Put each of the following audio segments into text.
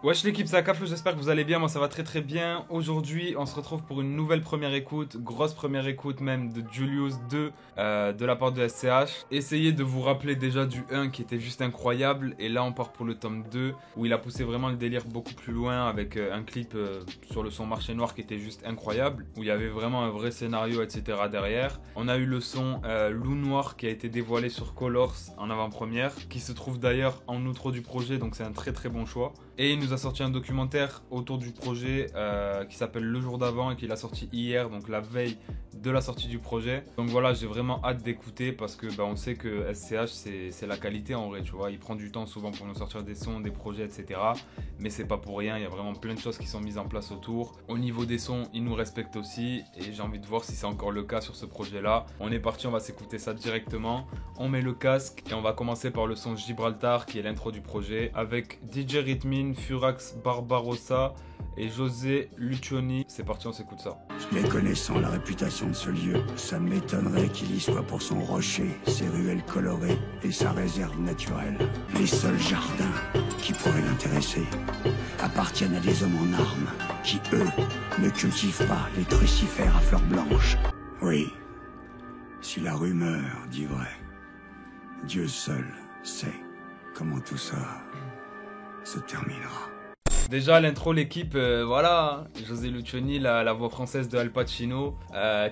Wesh l'équipe, c'est Akaflo, j'espère que vous allez bien, moi ça va très très bien. Aujourd'hui on se retrouve pour une nouvelle première écoute, grosse première écoute même de Julius 2 de la part de SCH. Essayez de vous rappeler déjà du 1 qui était juste incroyable, et là on part pour le tome 2 où il a poussé vraiment le délire beaucoup plus loin avec un clip sur le son Marché Noir qui était juste incroyable, où il y avait vraiment un vrai scénario etc derrière. On a eu le son Loup Noir qui a été dévoilé sur Colors en avant-première, qui se trouve d'ailleurs en outro du projet, donc c'est un très très bon choix. Et il nous a sorti un documentaire autour du projet qui s'appelle Le Jour d'avant et qu'il a sorti hier, donc la veille de la sortie du projet. Donc voilà, j'ai vraiment hâte d'écouter parce que on sait que SCH c'est la qualité en vrai, tu vois. Il prend du temps souvent pour nous sortir des sons, des projets, etc. Mais c'est pas pour rien, il y a vraiment plein de choses qui sont mises en place autour. Au niveau des sons, il nous respecte aussi et j'ai envie de voir si c'est encore le cas sur ce projet-là. On est parti, on va s'écouter ça directement. On met le casque et on va commencer par le son Gibraltar qui est l'intro du projet avec DJ Rhythmine, Furax Barbarossa et José Lucioni. C'est parti, on s'écoute ça. Mais connaissant la réputation de ce lieu, ça m'étonnerait qu'il y soit pour son rocher, ses ruelles colorées et sa réserve naturelle. Les seuls jardins qui pourraient l'intéresser appartiennent à des hommes en armes qui, eux, ne cultivent pas les crucifères à fleurs blanches. Oui, si la rumeur dit vrai, Dieu seul sait comment tout ça se terminera. Déjà l'intro, l'équipe, voilà, José Lucioni, la voix française de Al Pacino,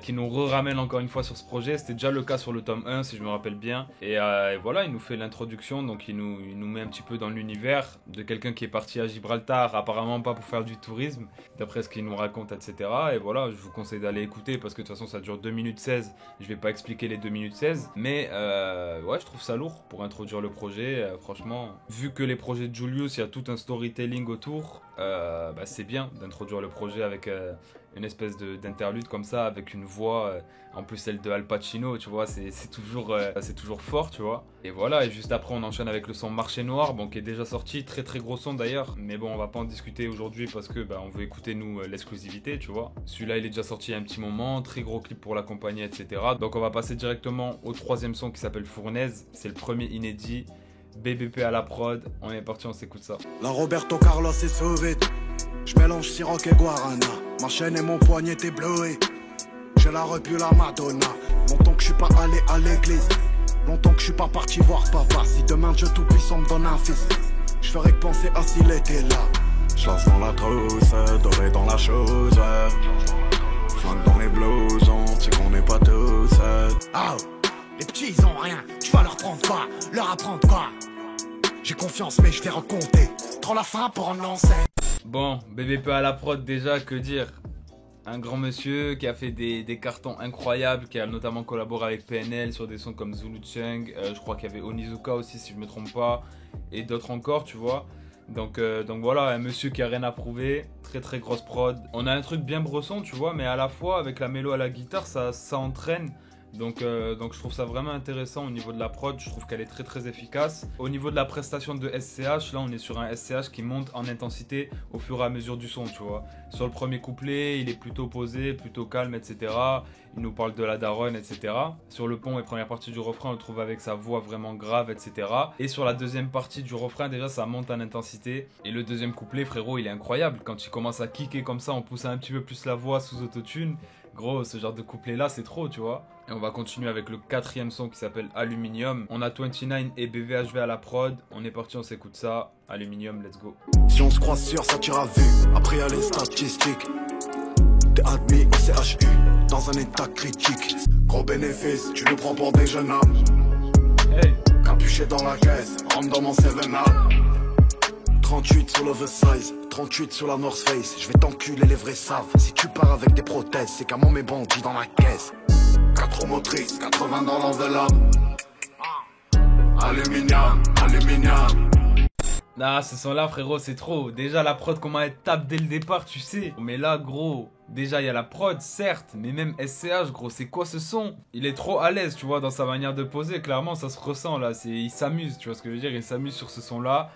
qui nous ramène encore une fois sur ce projet. C'était déjà le cas sur le tome 1 si je me rappelle bien. Et voilà, il nous fait l'introduction, donc il nous met un petit peu dans l'univers de quelqu'un qui est parti à Gibraltar, apparemment pas pour faire du tourisme, d'après ce qu'il nous raconte, etc. Et voilà, je vous conseille d'aller écouter parce que de toute façon ça dure 2 minutes 16, je vais pas expliquer les 2 minutes 16. Mais ouais, je trouve ça lourd pour introduire le projet, franchement. Vu que les projets de Julius, il y a tout un storytelling autour. C'est bien d'introduire le projet avec une espèce d'interlude comme ça, avec une voix, en plus celle de Al Pacino, tu vois, c'est toujours fort, tu vois. Et voilà, et juste après on enchaîne avec le son Marché Noir, bon, qui est déjà sorti, très très gros son d'ailleurs, mais bon, on va pas en discuter aujourd'hui parce que on veut écouter nous l'exclusivité, tu vois. Celui-là il est déjà sorti il y a un petit moment, très gros clip pour l'accompagner, etc. Donc on va passer directement au troisième son qui s'appelle Fournaise, c'est le premier inédit. BBP à la prod, on est parti, on s'écoute ça. La Roberto Carlos est sauvé. Je mélange Ciroc et Guarana. Ma chaîne et mon poignet est bleué. J'ai la repu la Madonna. Longtemps que je suis pas allé à l'église. Longtemps que je suis pas parti voir papa. Si demain Dieu tout puissant me donne un fils, je ferais que penser à s'il était là. Je lance dans la trousse, doré dans la chose. Flingue dans les blousons, c'est qu'on n'est pas tous. Oh, les petits ils ont rien, tu vas leur prendre quoi? Leur apprendre quoi? J'ai confiance mais je vais recompter. Trop la fin pour en lancer. Bon, BBP à la prod déjà, que dire? Un grand monsieur qui a fait des cartons incroyables, qui a notamment collaboré avec PNL sur des sons comme Zulu Chung, je crois qu'il y avait Onizuka aussi si je me trompe pas, et d'autres encore, tu vois. Donc voilà, un monsieur qui a rien à prouver, très très grosse prod. On a un truc bien bresson, tu vois, mais à la fois avec la mélo à la guitare, ça entraîne. Donc je trouve ça vraiment intéressant au niveau de la prod, je trouve qu'elle est très très efficace. Au niveau de la prestation de SCH, là on est sur un SCH qui monte en intensité au fur et à mesure du son, tu vois. Sur le premier couplet, il est plutôt posé, plutôt calme, etc. Il nous parle de la daronne, etc. Sur le pont et première partie du refrain, on le trouve avec sa voix vraiment grave, etc. Et sur la deuxième partie du refrain, déjà ça monte en intensité. Et le deuxième couplet, frérot, il est incroyable. Quand il commence à kicker comme ça, on pousse un petit peu plus la voix sous autotune. Gros, ce genre de couplet là, c'est trop, tu vois. Et on va continuer avec le quatrième son qui s'appelle Aluminium. On a 29 et BVHV à la prod. On est parti, on s'écoute ça. Aluminium, let's go. Si on se croise sûr, ça tire à vue. Après y'a les statistiques. T'es admis au CHU dans un état critique. Gros bénéfice, tu le prends pour des jeunes hommes. Hey. Capuché dans la caisse, rentre dans mon 7-up. 38 sur l'oversize, 38 sur la North Face. Je vais t'enculer, les vrais savent. Si tu pars avec des prothèses, c'est qu'à mon mes bandits dans la caisse. 4 roues motrices, 80 dans l'enveloppe. Aluminium, aluminium. Ah, ce son là, frérot, c'est trop. Déjà la prod, comment elle tape dès le départ, tu sais. Mais là, gros, déjà il y a la prod, certes, mais même SCH, gros, c'est quoi ce son? Il est trop à l'aise, tu vois, dans sa manière de poser. Clairement, ça se ressent là. Il s'amuse, tu vois ce que je veux dire. Il s'amuse sur ce son là.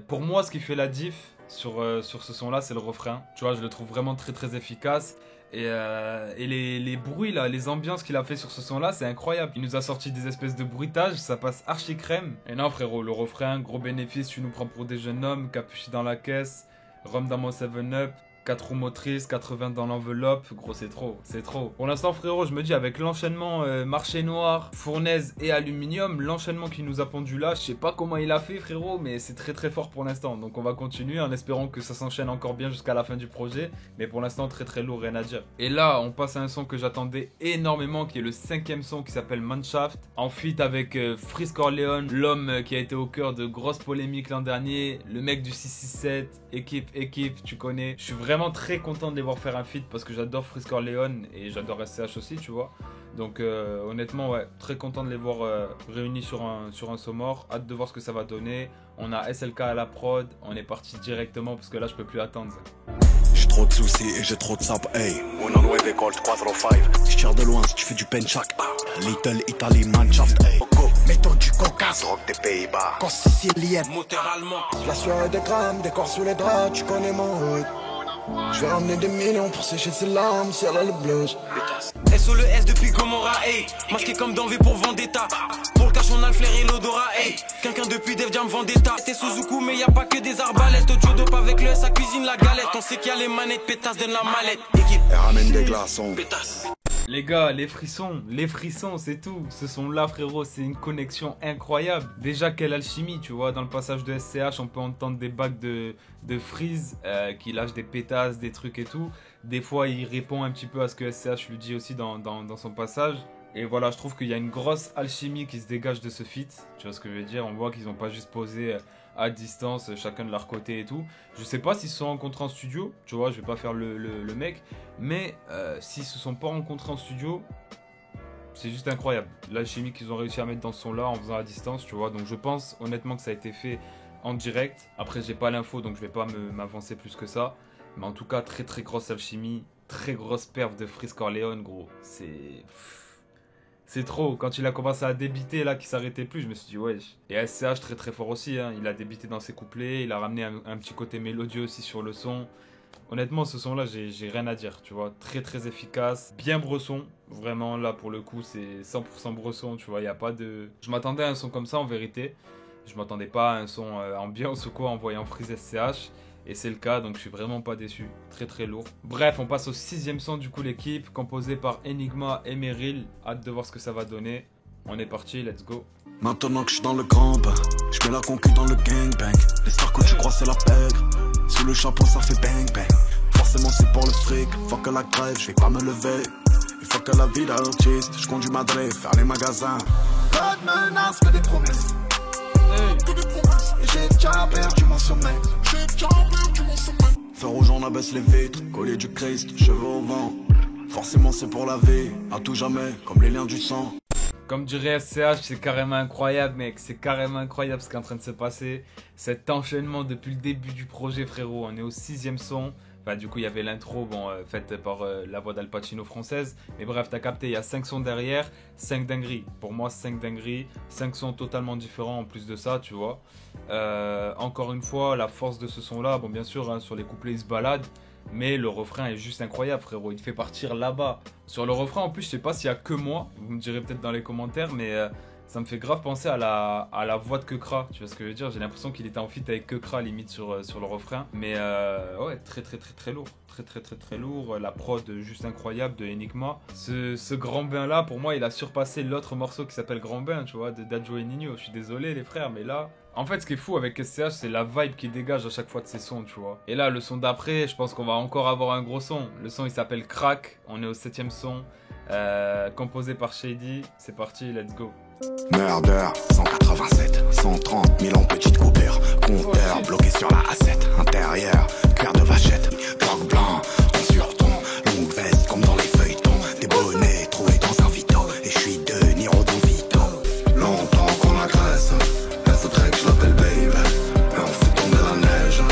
Pour moi, ce qui fait la diff sur ce son là, c'est le refrain. Tu vois, je le trouve vraiment très très efficace. Et les bruits là, les ambiances qu'il a fait sur ce son là, c'est incroyable. Il nous a sorti des espèces de bruitages, ça passe archi crème. Et non frérot, le refrain, gros bénéfice, tu nous prends pour des jeunes hommes, capuchis dans la caisse, rhum dans mon 7-up. 4 roues motrices, 80 dans l'enveloppe, gros c'est trop, c'est trop. Pour l'instant frérot, je me dis avec l'enchaînement marché noir, fournaise et aluminium, l'enchaînement qui nous a pondu là, je sais pas comment il a fait frérot, mais c'est très très fort pour l'instant. Donc on va continuer en espérant que ça s'enchaîne encore bien jusqu'à la fin du projet, mais pour l'instant très très lourd, rien à dire. Et là on passe à un son que j'attendais énormément, qui est le 5e son qui s'appelle Manshaft, en feat avec Freeze Corleone, l'homme qui a été au cœur de grosses polémiques l'an dernier, le mec du 667, équipe, tu connais. Je suis vraiment très content de les voir faire un feat parce que j'adore Freeze Corleone et j'adore SCH aussi, tu vois. Donc honnêtement, ouais, très content de les voir réunis sur un son mort. Hâte de voir ce que ça va donner. On a SLK à la prod, on est parti directement parce que là je peux plus attendre. J'ai trop de soucis et j'ai trop de sap, hey. Uno nueve Colt 405. Je tire de loin si tu fais du penchak. Little Italy Manshaft, hey. Méthode du Caucase, Rock des Pays-Bas. corps sicilienne, Moteur allemand. la soirée des grammes, des corps sous les draps, tu connais mon hood. Je vais ramener des millions pour sécher ses larmes, si elle a le blues. SO le S depuis Gomorrah, hey. Masqué comme dans V pour Vendetta. Pour le cash, on a le flair et l'odorat, hey. Quelqu'un depuis Def Jam Vendetta. T'es Suzuku, mais y a pas que des arbalètes. Au Jodope avec le S, ça cuisine la galette. On sait qu'il y a les manettes, pétasse, donne la mallette. Équipe, Et ramène des glaçons. pétasse. Les gars, les frissons, c'est tout. Ce son là frérot, c'est une connexion incroyable. Déjà quelle alchimie, tu vois, dans le passage de SCH, on peut entendre des bacs de Freeze qui lâche des pétasses, des trucs et tout. Des fois il répond un petit peu à ce que SCH lui dit aussi dans son passage. Et voilà, je trouve qu'il y a une grosse alchimie qui se dégage de ce feat. Tu vois ce que je veux dire? On voit qu'ils n'ont pas juste posé à distance, chacun de leur côté et tout. Je sais pas s'ils se sont rencontrés en studio, tu vois, je vais pas faire le mec. Mais s'ils se sont pas rencontrés en studio, c'est juste incroyable. L'alchimie qu'ils ont réussi à mettre dans ce son-là en faisant à distance, tu vois. Donc je pense honnêtement que ça a été fait en direct. Après, j'ai pas l'info, donc je vais pas m'avancer plus que ça. Mais en tout cas, très très grosse alchimie, très grosse perf de Freeze Corleone, gros. C'est trop. Quand il a commencé à débiter là, qu'il s'arrêtait plus, je me suis dit wesh. Et SCH très très fort aussi, hein. Il a débité dans ses couplets, il a ramené un petit côté mélodieux aussi sur le son. Honnêtement, ce son là, j'ai rien à dire, tu vois. Très très efficace, bien bresson. Vraiment là pour le coup, c'est 100% bresson, tu vois. Y a pas de. Je m'attendais à un son comme ça en vérité. Je m'attendais pas à un son ambiance ou quoi en voyant Freeze SCH. Et c'est le cas, donc je suis vraiment pas déçu. Très très lourd. Bref, on passe au 6e son du coup, l'équipe, composé par Enigma et Meryl. Hâte de voir ce que ça va donner. On est parti, let's go. Maintenant que je suis dans le grand bain, je mets la concu dans le gangbang. Les stars que tu crois c'est la pègre. Sous le chapeau ça fait bang bang. Forcément c'est pour le fric. Faut que la grève, je vais pas me lever. Il faut que la vie d'artiste. Je conduis ma drive, faire les magasins. Pas de menace, que des promesses. Que des promesses. J'ai déjà perdu mon sommeil. Feu rouge on abaisse les vitres. Collier du Christ, cheveux au vent. Forcément c'est pour la vie, à tout jamais, comme les liens du sang. Comme dirait SCH, c'est carrément incroyable mec, c'est carrément incroyable ce qui est en train de se passer. Cet enchaînement depuis le début du projet frérot, on est au 6e son. Enfin du coup il y avait l'intro faite par la voix d'Al Pacino française. Mais bref t'as capté, il y a 5 sons derrière, 5 dingueries. Pour moi 5 dingueries, 5 sons totalement différents en plus de ça tu vois. Encore une fois la force de ce son là, bon bien sûr hein, sur les couplets il se balade. Mais le refrain est juste incroyable frérot, il te fait partir là-bas. Sur le refrain en plus je sais pas s'il y a que moi, vous me direz peut-être dans les commentaires, mais ça me fait grave penser à la voix de Kekra, tu vois ce que je veux dire. J'ai l'impression qu'il était en feat avec Kekra limite sur le refrain. Mais ouais, très lourd, très lourd. La prod juste incroyable de Enigma. Ce grand bain là, pour moi il a surpassé l'autre morceau qui s'appelle Grand Bain, tu vois, de Dadjo et Nino. Je suis désolé les frères, mais là... En fait, ce qui est fou avec SCH, c'est la vibe qu'il dégage à chaque fois de ses sons, tu vois. Et là, le son d'après, je pense qu'on va encore avoir un gros son. Le son, il s'appelle Crack. On est au 7e son, composé par Shady. C'est parti, let's go. Murder, 187, 130 000 en petite coupure. Compteur bloqué sur la A7. Intérieur, cuir de vachette. Bloc blanc, ton sur ton. Longue veste comme dans les feuilletons. Des bonnets trouvés dans un vito. Et je suis de Niro Don Vito. Longtemps qu'on agresse. Faudrait que je l'appelle baby, mais on fait tomber la neige.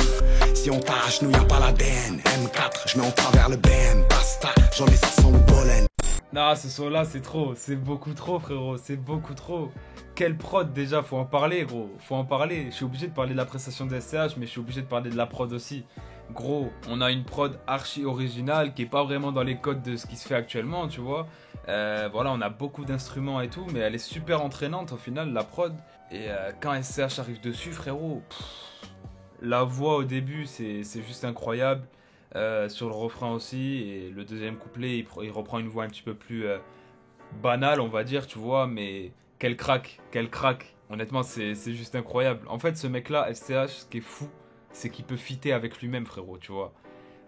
Si on t'arrache, nous y'a pas l'ADN. M4, je mets en travers le BM. Basta, j'en ai 500 au pollen. Non, ce son-là, c'est trop. C'est beaucoup trop, frérot. C'est beaucoup trop. Quelle prod, déjà, faut en parler, gros. Faut en parler. Je suis obligé de parler de la prestation de SCH, mais je suis obligé de parler de la prod aussi. Gros, on a une prod archi originale qui est pas vraiment dans les codes de ce qui se fait actuellement, tu vois. Voilà, on a beaucoup d'instruments et tout, mais elle est super entraînante au final, la prod. Et quand SCH arrive dessus, frérot, la voix au début, c'est juste incroyable. Sur le refrain aussi, et le deuxième couplet, il reprend une voix un petit peu plus banale, on va dire, tu vois, mais quel crack. Honnêtement, c'est juste incroyable. En fait, ce mec-là, SCH, ce qui est fou, c'est qu'il peut fitter avec lui-même, frérot, tu vois.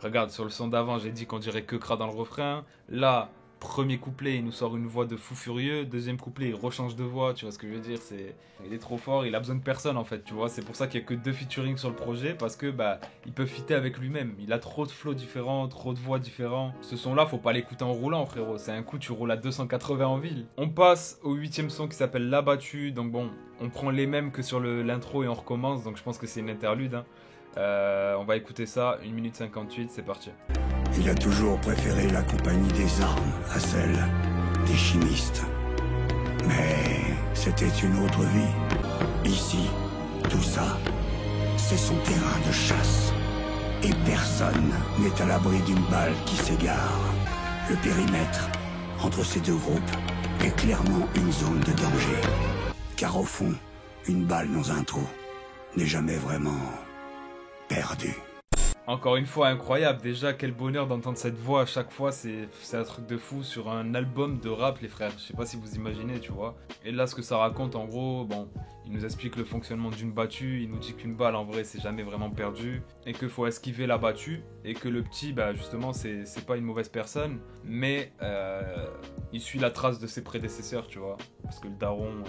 Regarde, sur le son d'avant, j'ai dit qu'on dirait que Kra dans le refrain. Là, premier couplet, il nous sort une voix de fou furieux. Deuxième couplet, il rechange de voix, tu vois ce que je veux dire. Il est trop fort, il a besoin de personne en fait, tu vois. C'est pour ça qu'il n'y a que 2 featuring sur le projet, parce que il peut fitter avec lui-même. Il a trop de flows différents, trop de voix différents. Ce son-là, faut pas l'écouter en roulant, frérot. C'est un coup, tu roules à 280 en ville. On passe au 8ème son qui s'appelle L'Abattu. Donc bon, on prend les mêmes que sur l'intro et on recommence. Donc je pense que c'est une interlude, hein. On va écouter ça, 1 minute 58, c'est parti. Il a toujours préféré la compagnie des armes à celle des chimistes. Mais c'était une autre vie. Ici, tout ça, c'est son terrain de chasse. Et personne n'est à l'abri d'une balle qui s'égare. Le périmètre entre ces 2 groupes est clairement une zone de danger. Car au fond, une balle dans un trou n'est jamais vraiment perdu. Encore une fois, incroyable. Déjà, quel bonheur d'entendre cette voix à chaque fois. C'est un truc de fou sur un album de rap, les frères. Je sais pas si vous imaginez, tu vois. Et là, ce que ça raconte, en gros, bon, il nous explique le fonctionnement d'une battue. Il nous dit qu'une balle, en vrai, c'est jamais vraiment perdu. Et qu'il faut esquiver la battue. Et que le petit, justement, c'est pas une mauvaise personne. Mais il suit la trace de ses prédécesseurs, tu vois. Parce que le daron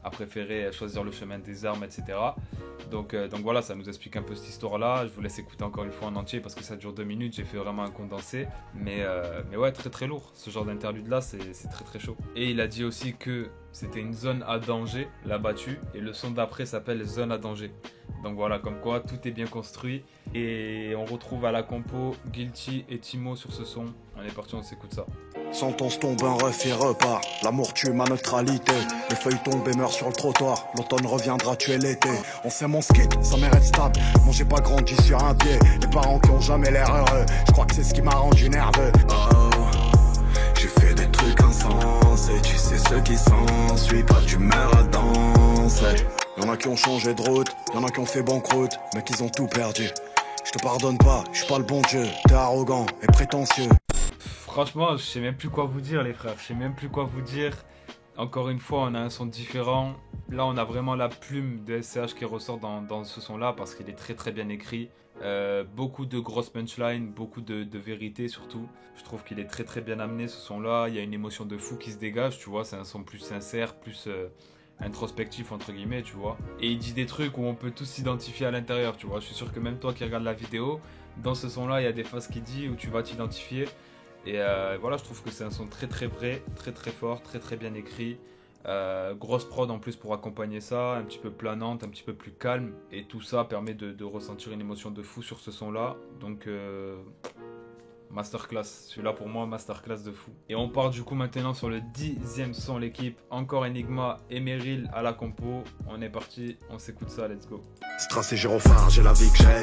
a préféré choisir le chemin des armes, etc. Donc voilà, ça nous explique un peu cette histoire-là. Je vous laisse écouter encore une fois en entier parce que ça dure 2 minutes. J'ai fait vraiment un condensé. Mais ouais, très très lourd. Ce genre d'interlude-là, c'est très très chaud. Et il a dit aussi que c'était une zone à danger, la battue. Et le son d'après s'appelle Zone à danger. Donc voilà, comme quoi, tout est bien construit. Et on retrouve à la compo Guilty et Timo sur ce son. On est parti, on s'écoute ça. Sentence tombe, un ref et repart. L'amour tue ma neutralité. Les feuilles tombent et meurent sur le trottoir. L'automne reviendra tuer l'été. On sait mon skit, ça mérite stable. Moi j'ai pas grandi sur un pied. Les parents qui ont jamais l'air heureux. Je crois que c'est ce qui m'a rendu nerveux. Oh, j'ai fait des trucs insensés. Tu sais ce qui s'ensuit. Pas d'humeur à danser. Y'en a qui ont changé de route. Y'en a qui ont fait banqueroute. Mais qu'ils ont tout perdu. Je te pardonne pas, je suis pas le bon Dieu. T'es arrogant et prétentieux. Franchement, je sais même plus quoi vous dire, les frères. Je sais même plus quoi vous dire. Encore une fois, on a un son différent. Là, on a vraiment la plume de SCH qui ressort dans ce son-là parce qu'il est très très bien écrit. Beaucoup de grosses punchlines, beaucoup de vérité surtout. Je trouve qu'il est très très bien amené, ce son-là. Il y a une émotion de fou qui se dégage, tu vois. C'est un son plus sincère, plus introspectif entre guillemets, tu vois. Et il dit des trucs où on peut tous s'identifier à l'intérieur, tu vois. Je suis sûr que même toi qui regardes la vidéo, dans ce son-là, il y a des phases qu'il dit où tu vas t'identifier. Et voilà, je trouve que c'est un son très très vrai, très très fort, très très bien écrit. Grosse prod en plus pour accompagner ça, un petit peu planante, un petit peu plus calme. Et tout ça permet de ressentir une émotion de fou sur ce son-là. Donc masterclass, celui-là pour moi, masterclass de fou. Et on part du coup maintenant sur le 10e son, l'équipe. Encore Enigma et Meryl à la compo. On est parti, on s'écoute ça, let's go. Strass et gyrophare, j'ai la vie que j'ai.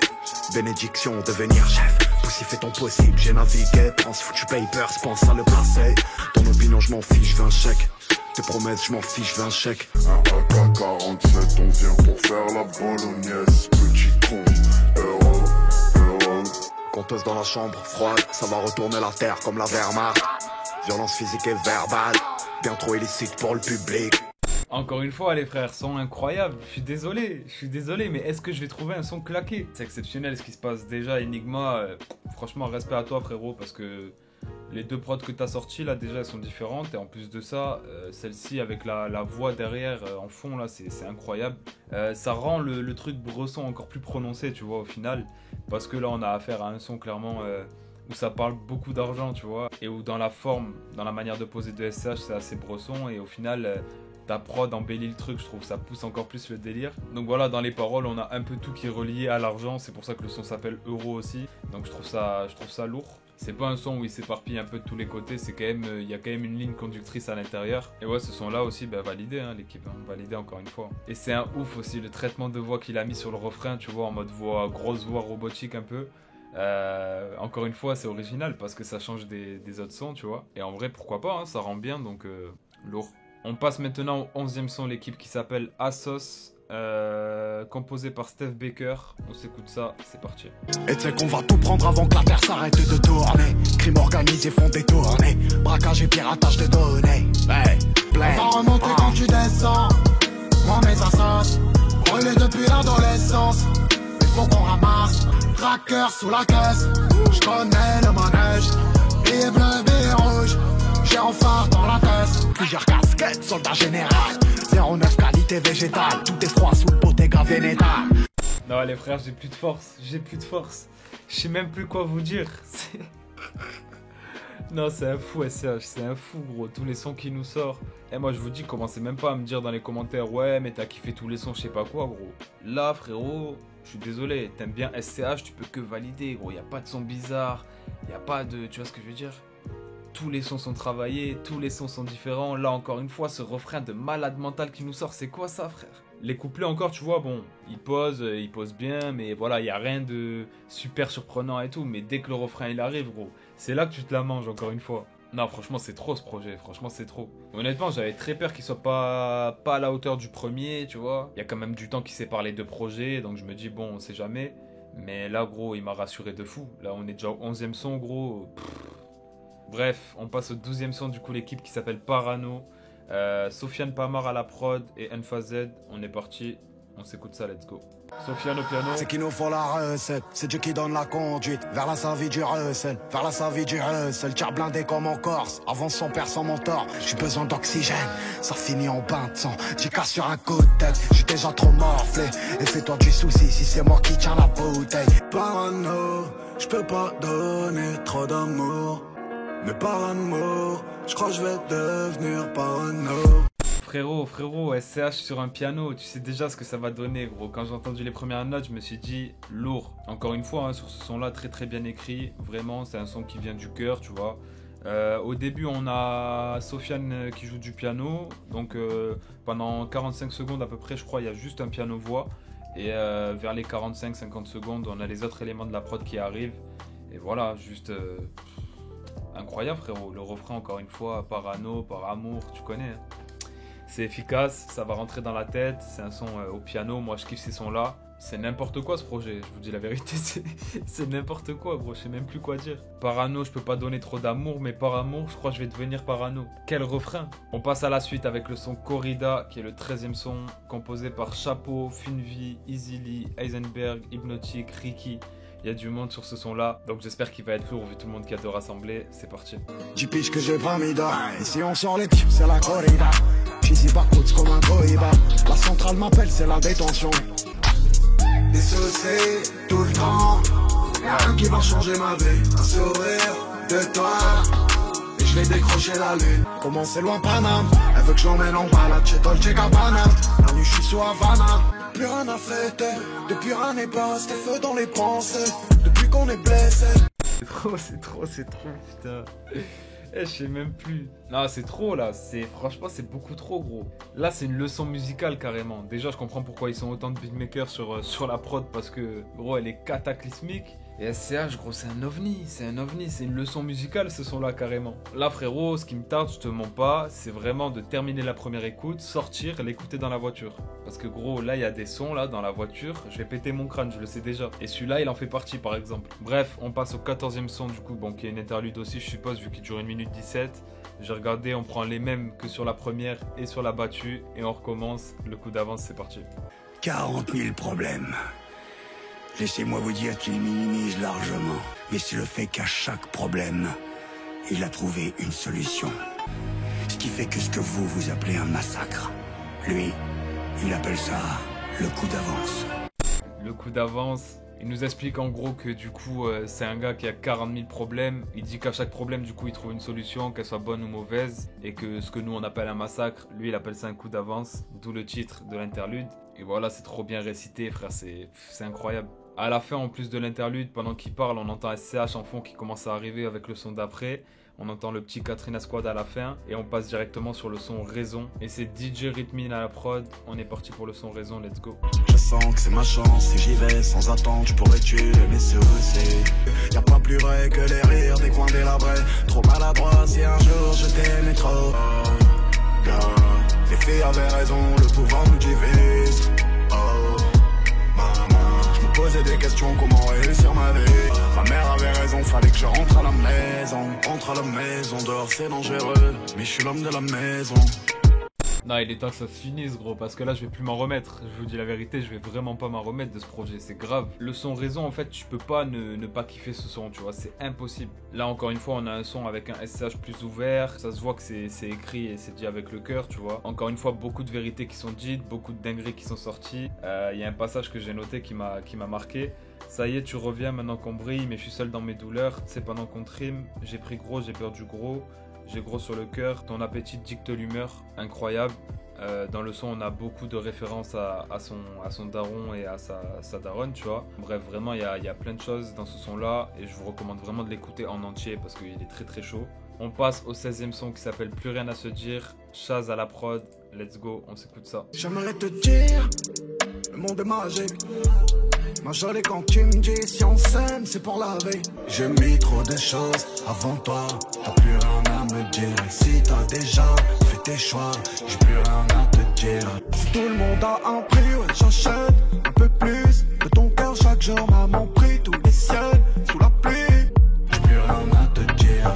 Bénédiction, devenir chef. Poussy fait ton possible, j'ai navigué. Pense foutu papers, pense à le placer. Ton opinion, je m'en fiche, je veux un chèque. Tes promesses, je m'en fiche, je veux un chèque. Un AK-47, on vient pour faire la bolognaise. Petit con, euro. Conteuse dans la chambre, froide, ça va retourner la terre comme la Wehrmacht. Violence physique et verbale, bien trop illicite pour le public. Encore une fois, les frères, son incroyable. Je suis désolé, mais est-ce que je vais trouver un son claqué? C'est exceptionnel ce qui se passe. Déjà, Enigma, franchement, respect à toi, frérot, parce que les 2 prods que t'as sortis là, déjà, elles sont différentes. Et en plus de ça, celle-ci avec la voix derrière, en fond, là, c'est incroyable. Ça rend le truc Bresson encore plus prononcé, tu vois, au final. Parce que là, on a affaire à un son clairement où ça parle beaucoup d'argent, tu vois. Et où dans la forme, dans la manière de poser de SCH, c'est assez Bresson. Et au final, ta prod embellit le truc, je trouve. Ça pousse encore plus le délire. Donc voilà, dans les paroles, on a un peu tout qui est relié à l'argent. C'est pour ça que le son s'appelle Euro aussi. Donc je trouve ça lourd. C'est pas un son où il s'éparpille un peu de tous les côtés, c'est quand même, il y a quand même une ligne conductrice à l'intérieur. Et ouais, ce son-là aussi, bah, validé, hein, l'équipe, hein, validé encore une fois. Et c'est un ouf aussi, le traitement de voix qu'il a mis sur le refrain, tu vois, en mode voix, grosse voix robotique un peu. Encore une fois, c'est original parce que ça change des autres sons, tu vois. Et en vrai, pourquoi pas, hein, ça rend bien, donc lourd. On passe maintenant au 11e son, l'équipe qui s'appelle Assos. Composé par Steph Baker. On s'écoute ça, c'est parti. Et tu sais qu'on va tout prendre avant que la terre s'arrête de tourner. Crime organisé font des tournées. Braquage et piratage de données. Hey, on va remonter quand tu descends. Moi mes assos brûlés depuis l'adolescence. Il faut qu'on ramasse. Tracker sous la caisse. Je connais le manège. Billet bleu, billet rouge. J'ai en phare dans la tête. Plusieurs casquettes, soldat général. 09 qualité végétale. Tout est froid sous le Bottega Veneta. Non les frères, j'ai plus de force. Je sais même plus quoi vous dire. Non, c'est un fou SCH, c'est un fou gros, tous les sons qu'il nous sort. Et moi je vous dis, commencez même pas à me dire dans les commentaires, ouais mais t'as kiffé tous les sons, je sais pas quoi gros. Là frérot, je suis désolé, t'aimes bien SCH, tu peux que valider gros, y a pas de son bizarre, y a pas de, tu vois ce que je veux dire? Tous les sons sont travaillés, tous les sons sont différents. Là encore une fois, ce refrain de malade mental qui nous sort, c'est quoi ça frère? Les couplets encore, tu vois, bon, ils posent bien, mais voilà, il y a rien de super surprenant et tout. Mais dès que le refrain il arrive, gros, c'est là que tu te la manges encore une fois. Non, franchement, c'est trop ce projet, franchement, c'est trop. Honnêtement, j'avais très peur qu'il soit pas à la hauteur du premier, tu vois. Il y a quand même du temps qui sépare les deux projets, donc je me dis, bon, on sait jamais. Mais là, gros, il m'a rassuré de fou. Là, on est déjà au 11e son, gros. Bref, on passe au 12e son, du coup, l'équipe qui s'appelle Parano. Sofiane Pamar à la prod et Enfazed. On est parti, on s'écoute ça, let's go. Sofiane au piano. C'est qu'il nous faut la recette, c'est Dieu qui donne la conduite. Vers la savie du recel, vers la savie du recel. Tir blindé comme en Corse, avance son père sans mon tort. J'ai besoin d'oxygène, ça finit en bain de sang. J'y casse sur un coup de tête, j'suis déjà trop morflé. Et fais-toi du souci si c'est moi qui tiens la bouteille. Parano, j'peux pas donner trop d'amour. Mais par amour, j'crois que je vais devenir parano. Frérot, SCH sur un piano, tu sais déjà ce que ça va donner, gros. Quand j'ai entendu les premières notes, je me suis dit, lourd. Encore une fois, hein, sur ce son-là, très très bien écrit. Vraiment, c'est un son qui vient du cœur, tu vois. Au début, on a Sofiane qui joue du piano. Donc, pendant 45 secondes à peu près, je crois, il y a juste un piano-voix. Et vers les 45-50 secondes, on a les autres éléments de la prod qui arrivent. Et voilà, juste... incroyable frérot, le refrain encore une fois, Parano, par amour, tu connais. Hein. C'est efficace, ça va rentrer dans la tête, c'est un son au piano, moi je kiffe ces sons là. C'est n'importe quoi ce projet, je vous dis la vérité, c'est n'importe quoi gros, je sais même plus quoi dire. Parano, je peux pas donner trop d'amour, mais par amour, je crois que je vais devenir parano. Quel refrain! On passe à la suite avec le son Corrida, qui est le 13e son, composé par Chapeau, Finvi, Easily, Heisenberg, Hypnotic, Ricky. Il y a du monde sur ce son là, donc j'espère qu'il va être lourd vu tout le monde qui a de rassembler, c'est parti. 10 piges que j'ai pas mis d'or. Ici on sort les pieds, c'est la corrida. J'suis par côte comme un cohiba. La centrale m'appelle, c'est la détention. Des soucis tout le temps. Y'a rien qui va changer ma vie. Un sourire de toi. Et je vais décrocher la lune. Comment c'est loin Paname. Elle veut que je l'emmène en balade chez Dolce Gabbana. La nuit j'suis sous Havana. Plus rien à fêter. Depuis rien n'est pas. C'était feu dans les pensées. Depuis qu'on est blessé. C'est trop, putain. Je sais même plus. Non, c'est trop là. Franchement, c'est beaucoup trop gros. Là, c'est une leçon musicale carrément. Déjà, je comprends pourquoi ils sont autant de beatmakers sur la prod parce que gros, elle est cataclysmique. Et SCH, gros, c'est un ovni, c'est une leçon musicale ce son-là carrément. Là frérot, ce qui me tarde, je te mens pas, c'est vraiment de terminer la première écoute, sortir et l'écouter dans la voiture. Parce que gros, là il y a des sons là dans la voiture, je vais péter mon crâne, je le sais déjà. Et celui-là, il en fait partie par exemple. Bref, on passe au 14e son du coup, bon, qui est une interlude aussi je suppose, vu qu'il dure 1 minute 17. J'ai regardé, on prend les mêmes que sur la première et sur la battue, et on recommence, le coup d'avance, c'est parti. 40 000 problèmes. Laissez-moi vous dire qu'il minimise largement, mais c'est le fait qu'à chaque problème, il a trouvé une solution. Ce qui fait que ce que vous appelez un massacre, lui, il appelle ça le coup d'avance. Le coup d'avance, il nous explique en gros que du coup, c'est un gars qui a 40 000 problèmes. Il dit qu'à chaque problème, du coup, il trouve une solution, qu'elle soit bonne ou mauvaise, et que ce que nous, on appelle un massacre, lui, il appelle ça un coup d'avance, d'où le titre de l'interlude. Et voilà, c'est trop bien récité, frère, c'est incroyable. À la fin, en plus de l'interlude, pendant qu'il parle, on entend SCH en fond qui commence à arriver avec le son d'après. On entend le petit Katrina Squad à la fin et on passe directement sur le son Raison. Et c'est DJ Rythmine à la prod. On est parti pour le son Raison, let's go. Je sens que c'est ma chance, si j'y vais sans attendre, je pourrais tuer mes soucis. Y'a pas plus vrai que les rires des coins délabrés. Trop maladroit si un jour je t'aimais trop. Oh, God. Les filles avaient raison, le pouvoir nous divise. Oh, maman, je me posais des questions, comment réussir ma vie. Ma mère avait raison, fallait que je rentre à la maison. Rentre à la maison, dehors c'est dangereux, mais je suis l'homme de la maison. Non, il est temps que ça se finisse, gros, parce que là, je vais plus m'en remettre. Je vous dis la vérité, je vais vraiment pas m'en remettre de ce projet, c'est grave. Le son Raison, en fait, tu peux pas ne pas kiffer ce son, tu vois, c'est impossible. Là, encore une fois, on a un son avec un SCH plus ouvert, ça se voit que c'est écrit et c'est dit avec le cœur, tu vois. Encore une fois, beaucoup de vérités qui sont dites, beaucoup de dingueries qui sont sorties. Il y a un passage que j'ai noté qui m'a marqué. Ça y est, tu reviens maintenant qu'on brille, mais je suis seul dans mes douleurs. C'est pendant qu'on trime, j'ai pris gros, j'ai perdu gros. J'ai gros sur le cœur, ton appétit dicte l'humeur, incroyable. Dans le son, on a beaucoup de références à son daron et à sa daronne, tu vois. Bref, vraiment, il y a plein de choses dans ce son-là et je vous recommande vraiment de l'écouter en entier parce qu'il est très très chaud. On passe au 16e son qui s'appelle Plus rien à se dire, Chaz à la prod, let's go, on s'écoute ça. J'aimerais te dire, le monde est magique. Ma jolie quand tu me dis si on s'aime c'est pour la vie. J'ai mis trop de choses avant toi, t'as plus rien à me dire. Et si t'as déjà fait tes choix, j'ai plus rien à te dire. Si tout le monde a un prix, ouais, j'achète un peu plus de ton cœur chaque jour. Maman prie tous les ciels sous la pluie. J'ai plus rien à te dire.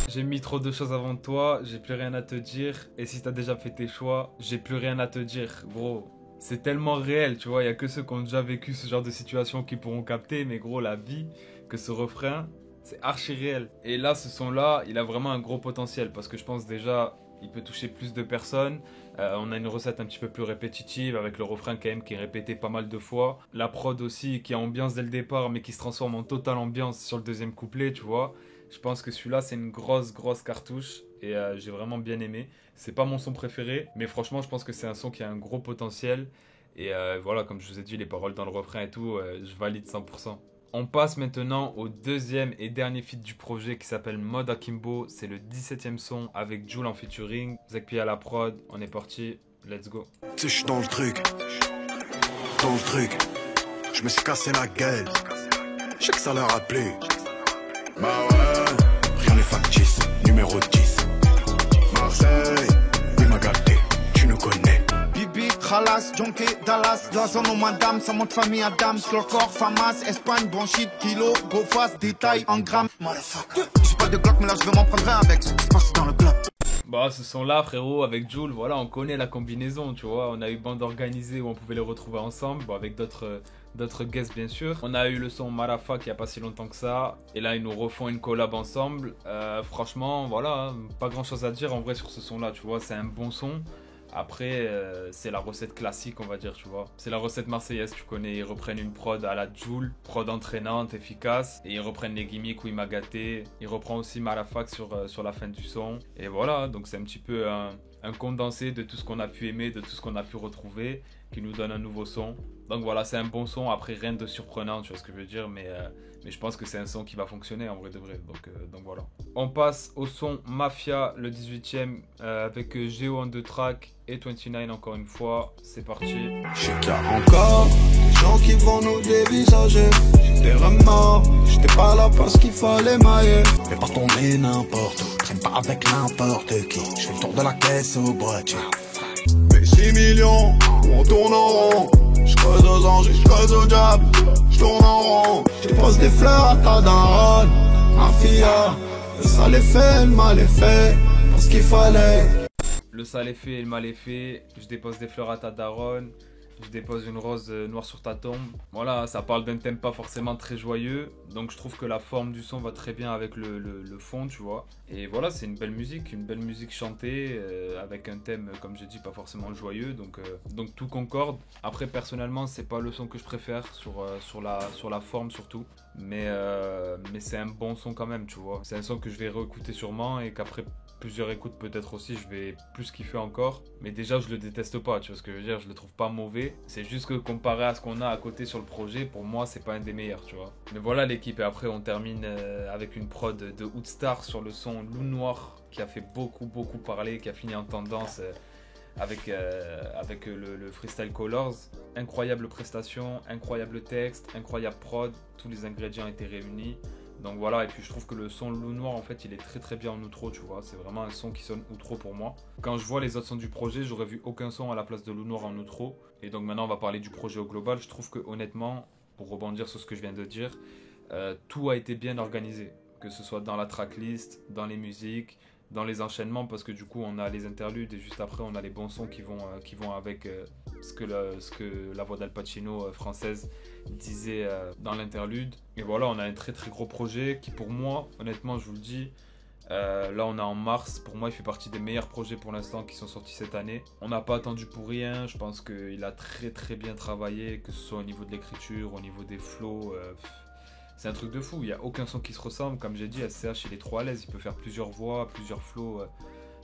J'ai mis trop de choses avant toi, j'ai plus rien à te dire. Et si t'as déjà fait tes choix, j'ai plus rien à te dire, gros. C'est tellement réel, tu vois, il n'y a que ceux qui ont déjà vécu ce genre de situation qui pourront capter, mais gros, la vie, que ce refrain, c'est archi réel. Et là, ce son-là, il a vraiment un gros potentiel, parce que je pense déjà, il peut toucher plus de personnes. On a une recette un petit peu plus répétitive, avec le refrain quand même qui est répété pas mal de fois. La prod aussi, qui a ambiance dès le départ, mais qui se transforme en totale ambiance sur le deuxième couplet, tu vois. Je pense que celui-là, c'est une grosse cartouche et j'ai vraiment bien aimé. C'est pas mon son préféré, mais franchement, je pense que c'est un son qui a un gros potentiel. Et voilà, comme je vous ai dit, les paroles dans le refrain et tout, je valide 100%. On passe maintenant au deuxième et dernier feat du projet qui s'appelle Mode Akimbo. C'est le 17e son avec Jul en featuring. Zekpi à la prod, on est parti, let's go. Tu sais, je suis dans le truc. Je me suis cassé la gueule. Je sais que ça leur a plu. Bah ouais, rien n'est factice, numéro 10. Marseille, il m'a gâté, tu nous connais. Bibi, Khalas, Jonké, Dallas, Glazon au madame, ça monte famille Adams, Clocor, Famas, Espagne, Bronchite, Kilo, Go-Fast, détail en grammes. J'ai pas de Glock, mais là je veux m'en prendre un avec ce qui se passe dans le club. Bah, ce son-là, frérot, avec Jul, voilà, on connaît la combinaison, tu vois. On a eu bande organisée où on pouvait les retrouver ensemble, bon, avec d'autres guests, bien sûr. On a eu le son Marafa qui a pas si longtemps que ça. Et là, ils nous refont une collab ensemble. Franchement, voilà, pas grand-chose à dire en vrai sur ce son-là, tu vois. C'est un bon son. Après, c'est la recette classique, on va dire, tu vois. C'est la recette marseillaise, tu connais. Ils reprennent une prod à la Jul, prod entraînante, efficace. Et ils reprennent les gimmicks où il m'a gâté. Ils reprennent aussi Marafak sur la fin du son. Et voilà, donc c'est un petit peu un condensé de tout ce qu'on a pu aimer, de tout ce qu'on a pu retrouver, qui nous donne un nouveau son. Donc voilà, c'est un bon son. Après, rien de surprenant, tu vois ce que je veux dire. Mais je pense que c'est un son qui va fonctionner en vrai de vrai. Donc voilà. On passe au son Mafia, le 18e, avec Géo en 2 tracks et 29 encore une fois. C'est parti. Je sais qu'il y a encore des gens qui vont nous dévisager. J'ai des remords, j'étais pas là parce qu'il fallait mailler. Mais pas tomber n'importe où, traîne pas avec n'importe qui. Je fais le tour de la caisse au boîtier. Mais 6 millions, on tourne en rond. Je creuse aux anges, je creuse au diable. Je tourne en rond, je dépose des fleurs à ta daronne. Mafia, le sale est fait, le mal est fait. Parce qu'il fallait. Le sale est fait et le mal est fait. Je dépose des fleurs à ta daronne. Je dépose une rose noire sur ta tombe. Voilà, ça parle d'un thème pas forcément très joyeux. Donc je trouve que la forme du son va très bien avec le fond, tu vois. Et voilà, c'est une belle musique chantée avec un thème, comme j'ai dit, pas forcément joyeux. Donc tout concorde. Après, personnellement, c'est pas le son que je préfère sur la forme surtout. Mais c'est un bon son quand même, tu vois. C'est un son que je vais réécouter sûrement et qu'après plusieurs écoutes peut-être aussi, je vais plus kiffer encore. Mais déjà, je le déteste pas, tu vois ce que je veux dire, je le trouve pas mauvais. C'est juste que comparé à ce qu'on a à côté sur le projet, pour moi, c'est pas un des meilleurs, tu vois. Mais voilà l'équipe, et après on termine avec une prod de Hoodstar sur le son Loup Noir, qui a fait beaucoup parler, qui a fini en tendance avec le Freestyle Colors. Incroyable prestation, incroyable texte, incroyable prod, tous les ingrédients étaient réunis. Donc voilà, et puis je trouve que le son Loup Noir, en fait, il est très bien en outro, tu vois. C'est vraiment un son qui sonne outro pour moi. Quand je vois les autres sons du projet, j'aurais vu aucun son à la place de Loup Noir en outro. Et donc maintenant, on va parler du projet au global. Je trouve que honnêtement, pour rebondir sur ce que je viens de dire, tout a été bien organisé. Que ce soit dans la tracklist, dans les musiques, dans les enchaînements, parce que du coup, on a les interludes et juste après, on a les bons sons qui vont avec ce que la voix d'Al Pacino française disait dans l'interlude. Et voilà, on a un très gros projet qui, pour moi, honnêtement, je vous le dis, là on est en mars, pour moi il fait partie des meilleurs projets pour l'instant qui sont sortis cette année. On n'a pas attendu pour rien, je pense qu'il a très bien travaillé, que ce soit au niveau de l'écriture, au niveau des flows. C'est un truc de fou, il n'y a aucun son qui se ressemble. Comme j'ai dit, SCH il est trop à l'aise, il peut faire plusieurs voix, plusieurs flows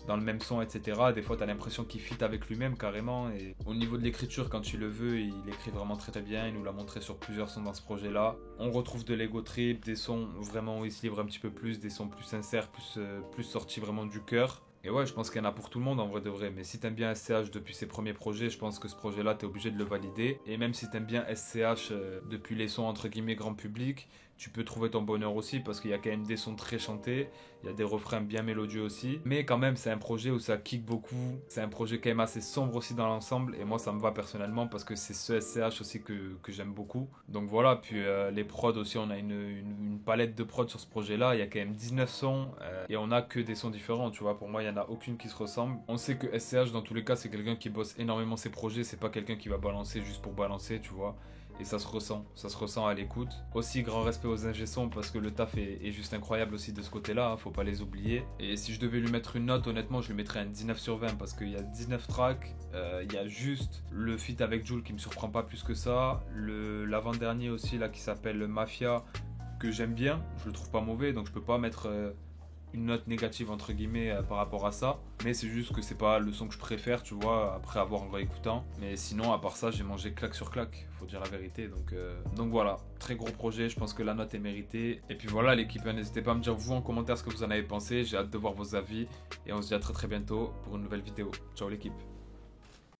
dans le même son, etc. Des fois, tu as l'impression qu'il fit avec lui-même carrément. Et au niveau de l'écriture, quand tu le veux, il écrit vraiment très bien. Il nous l'a montré sur plusieurs sons dans ce projet-là. On retrouve de l'ego trip, des sons vraiment où il se livre un petit peu plus, des sons plus sincères, plus sortis vraiment du cœur. Et ouais, je pense qu'il y en a pour tout le monde en vrai de vrai. Mais si t'aimes bien SCH depuis ses premiers projets, je pense que ce projet-là, t'es obligé de le valider. Et même si t'aimes bien SCH depuis les sons entre guillemets grand public, tu peux trouver ton bonheur aussi parce qu'il y a quand même des sons très chantés, il y a des refrains bien mélodieux aussi. Mais quand même, c'est un projet où ça kick beaucoup. C'est un projet quand même assez sombre aussi dans l'ensemble. Et moi, ça me va personnellement parce que c'est ce SCH aussi que j'aime beaucoup. Donc voilà, puis les prods aussi, on a une palette de prods sur ce projet-là. Il y a quand même 19 sons et on a que des sons différents, tu vois. Pour moi, il n'y en a aucune qui se ressemble. On sait que SCH, dans tous les cas, c'est quelqu'un qui bosse énormément ses projets. C'est pas quelqu'un qui va balancer juste pour balancer, tu vois. Et ça se ressent à l'écoute. Aussi, grand respect aux ingé-sons parce que le taf est juste incroyable aussi de ce côté-là, hein, faut pas les oublier. Et si je devais lui mettre une note, honnêtement, je lui mettrais un 19 sur 20 parce qu'il y a 19 tracks, il y a juste le feat avec Jul qui me surprend pas plus que ça, l'avant-dernier aussi là qui s'appelle Mafia, que j'aime bien, je le trouve pas mauvais, donc je peux pas mettre une note négative entre guillemets par rapport à ça, mais c'est juste que c'est pas le son que je préfère, tu vois, après avoir en réécoutant. Mais sinon, à part ça, j'ai mangé claque sur claque, faut dire la vérité. Donc voilà, très gros projet, je pense que la note est méritée. Et puis voilà l'équipe, n'hésitez pas à me dire vous en commentaire ce que vous en avez pensé, j'ai hâte de voir vos avis et on se dit à très bientôt pour une nouvelle vidéo. Ciao l'équipe.